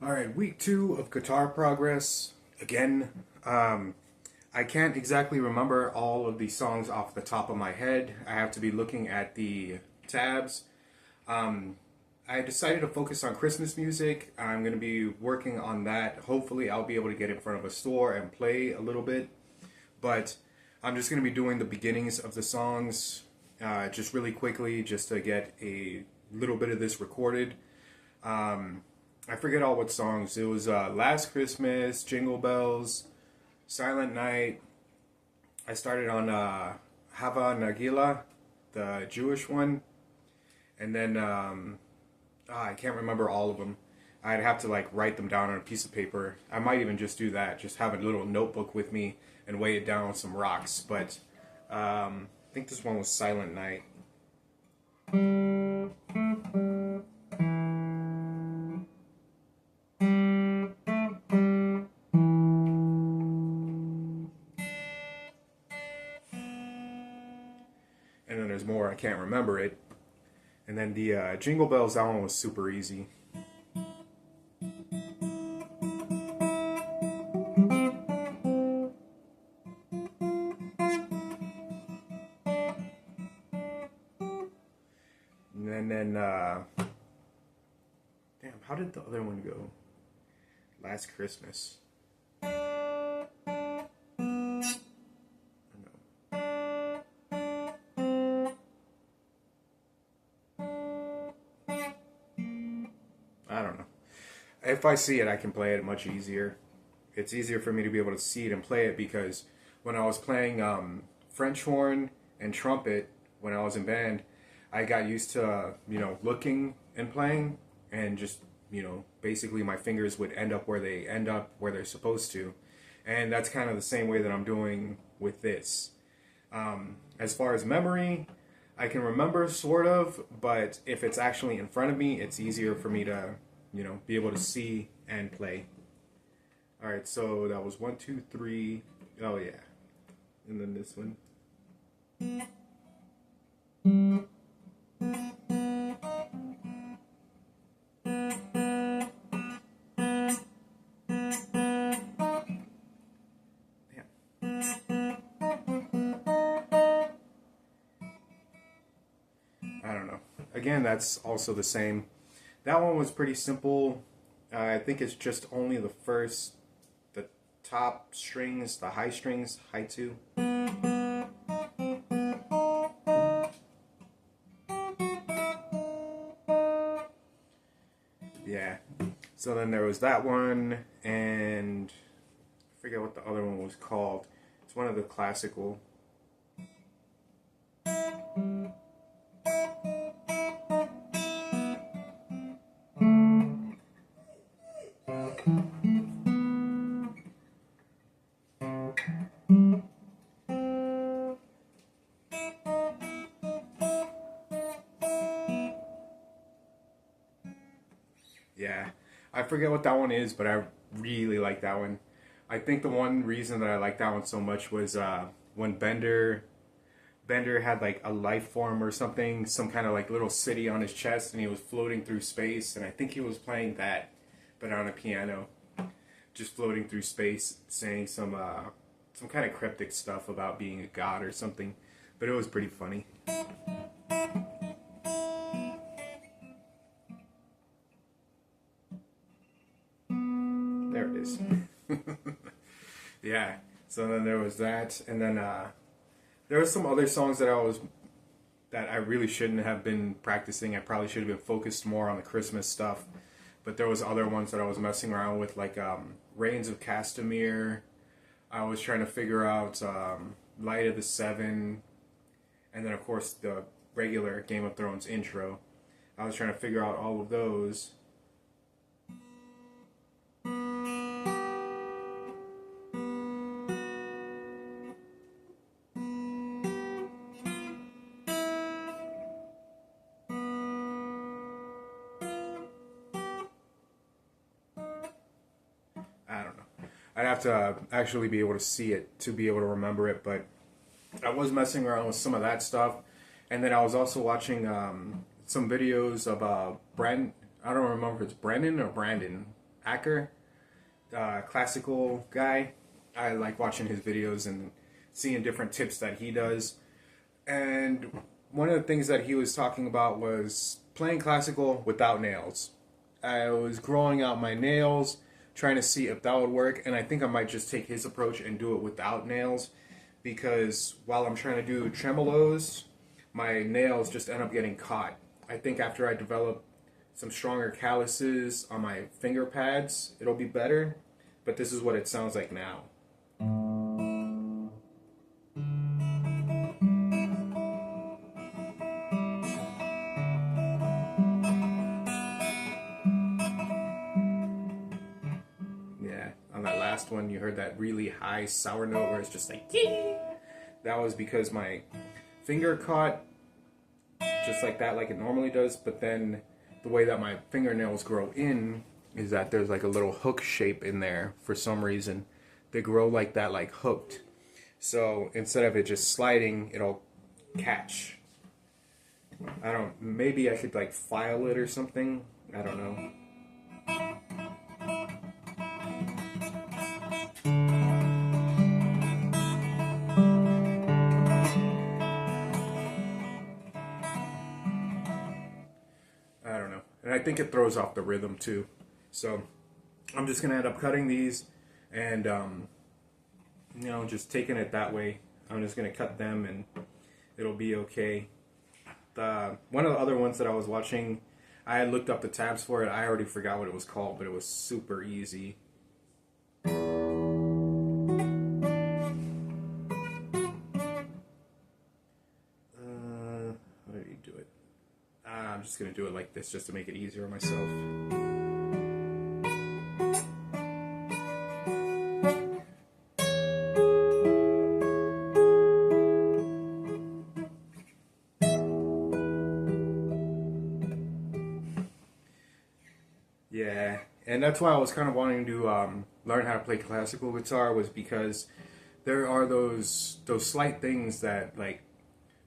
All right, week 2 of guitar progress. Again, I can't exactly remember all of the songs off the top of my head. I have to be looking at the tabs. Um, I decided to focus on Christmas music. I'm going to be working on that. Hopefully, I'll be able to get in front of a store and play a little bit. But I'm just going to be doing the beginnings of the songs just really quickly, just to get a little bit of this recorded. I forget all what songs. It was Last Christmas, Jingle Bells, Silent Night. I started on Hava Nagila, the Jewish one. And then I can't remember all of them. I'd have to like write them down on a piece of paper. I might even just do that. Just have a little notebook with me and weigh it down with some rocks. But I think this one was Silent Night. And then there's more, I can't remember it. And then the Jingle Bells, that one was super easy. And then, damn, how did the other one go? Last Christmas. I don't know. If I see it, I can play it much easier. It's easier for me to be able to see it and play it because when I was playing French horn and trumpet when I was in band, I got used to, looking and playing and just, basically my fingers would end up where they're supposed to. And that's kind of the same way that I'm doing with this. As far as memory, I can remember sort of, but if it's actually in front of me, it's easier for me to, be able to see and play. All right, so that was 1, 2, 3. Oh yeah, and then this one. I don't know. Again, that's also the same. That one was pretty simple. I think it's just only the top strings, the high strings, high 2. Yeah. So then there was that one, and I forget what the other one was called. It's one of the classical. Yeah, I forget what that one is, but I really like that one. I think the one reason that I like that one so much was when Bender had like a life form or something, some kind of like little city on his chest, and he was floating through space, and I think he was playing that, but on a piano, just floating through space, saying some kind of cryptic stuff about being a god or something, but it was pretty funny. There it is. Yeah. So then there was that, and then there were some other songs that I really shouldn't have been practicing. I probably should have been focused more on the Christmas stuff. But there was other ones that I was messing around with, like Reigns of Castamere. I was trying to figure out Light of the Seven, and then of course the regular Game of Thrones intro. I was trying to figure out all of those. I don't know. I'd have to actually be able to see it to be able to remember it, but I was messing around with some of that stuff. And then I was also watching some videos of Brandon. I don't remember if it's Brennan or Brandon. Acker, classical guy. I like watching his videos and seeing different tips that he does. And one of the things that he was talking about was playing classical without nails. I was growing out my nails, trying to see if that would work, and I think I might just take his approach and do it without nails, because while I'm trying to do tremolos, my nails just end up getting caught. I think after I develop some stronger calluses on my finger pads, it'll be better, but this is what it sounds like now. Yeah, on that last one, you heard that really high sour note where it's just like, Yee! That was because my finger caught just like that, like it normally does, but then the way that my fingernails grow in is that there's like a little hook shape in there for some reason. They grow like that, like hooked. So instead of it just sliding, it'll catch. Maybe I could like file it or something. I don't know. I don't know. And I think it throws off the rhythm too. So I'm just going to end up cutting these and, just taking it that way. I'm just going to cut them and it'll be okay. One of the other ones that I was watching, I had looked up the tabs for it. I already forgot what it was called, but it was super easy. How did he do it? I'm just going to do it like this just to make it easier on myself. Yeah, and that's why I was kind of wanting to learn how to play classical guitar, was because there are those slight things that, like,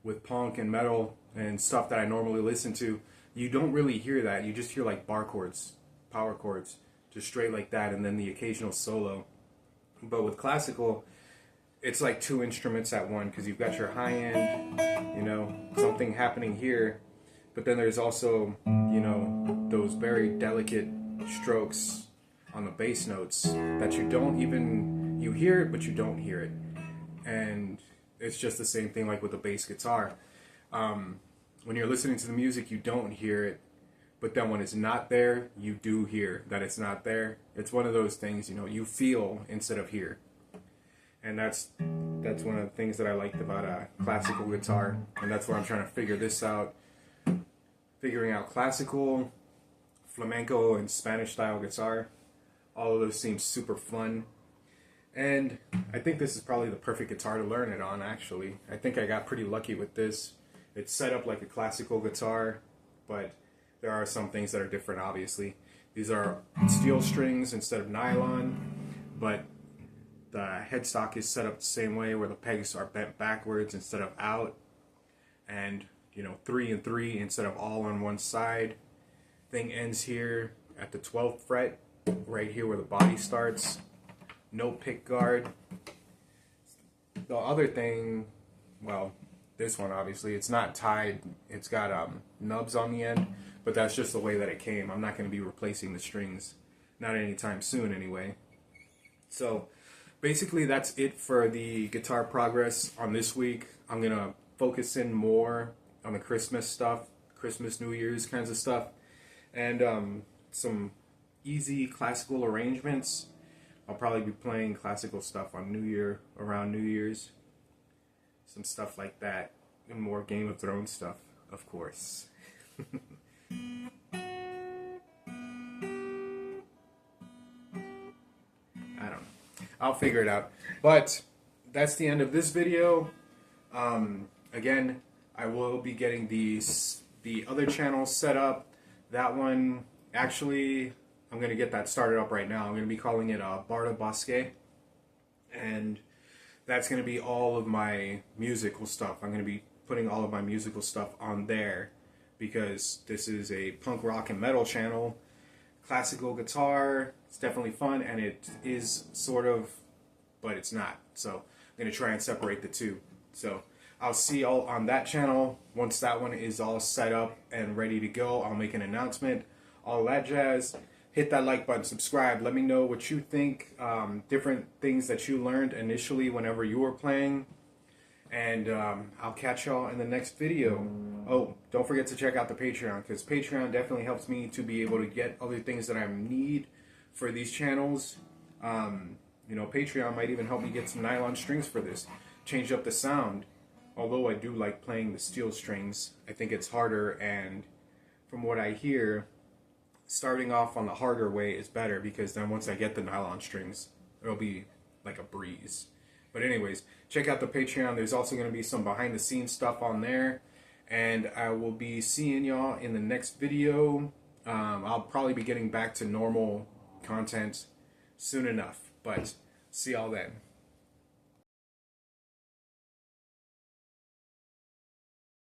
with punk and metal and stuff that I normally listen to, you don't really hear that. You just hear like bar chords, power chords, just straight like that, and then the occasional solo. But with classical, it's like two instruments at one, because you've got your high end, something happening here, but then there's also, those very delicate strokes on the bass notes that you hear it, but you don't hear it. And it's just the same thing like with the bass guitar. When you're listening to the music, you don't hear it, but then when it's not there, you do hear that it's not there. It's one of those things, you feel instead of hear. And that's one of the things that I liked about classical guitar, and that's where I'm trying to figure this out. Figuring out classical, flamenco, and Spanish style guitar. All of those seem super fun. And I think this is probably the perfect guitar to learn it on, actually. I think I got pretty lucky with this. It's set up like a classical guitar, but there are some things that are different, obviously. These are steel strings instead of nylon, but the headstock is set up the same way, where the pegs are bent backwards instead of out. And 3 and 3 instead of all on one side. Thing ends here at the 12th fret, right here where the body starts. No pick guard. The other thing, well, this one obviously, it's not tied. It's got nubs on the end, but that's just the way that it came. I'm not going to be replacing the strings, not anytime soon anyway. So basically that's it for the guitar progress on this week. I'm going to focus in more on the Christmas stuff, Christmas, New Year's kinds of stuff, and some easy classical arrangements. I'll probably be playing classical stuff on around New Year's, some stuff like that, and more Game of Thrones stuff, of course. I don't know. I'll figure it out. But that's the end of this video. Again, I will be getting the other channel set up. That one, actually, I'm going to get that started up right now. I'm going to be calling it Bosque. And that's going to be all of my musical stuff. I'm going to be putting all of my musical stuff on there, because this is a punk rock and metal channel. classical guitar. It's definitely fun, and it is sort of, but it's not. So I'm going to try and separate the two. So I'll see y'all on that channel. Once that one is all set up and ready to go, I'll make an announcement, all that jazz. Hit that like button, subscribe, let me know what you think, different things that you learned initially whenever you were playing, and I'll catch y'all in the next video. Oh, don't forget to check out the Patreon, because Patreon definitely helps me to be able to get other things that I need for these channels. You know, Patreon might even help me get some nylon strings for this, change up the sound. Although I do like playing the steel strings, I think it's harder, and from what I hear, starting off on the harder way is better, because then once I get the nylon strings, it'll be like a breeze. But anyways, check out the Patreon. There's also going to be some behind the scenes stuff on there, and I will be seeing y'all in the next video. I'll probably be getting back to normal content soon enough, but see y'all then.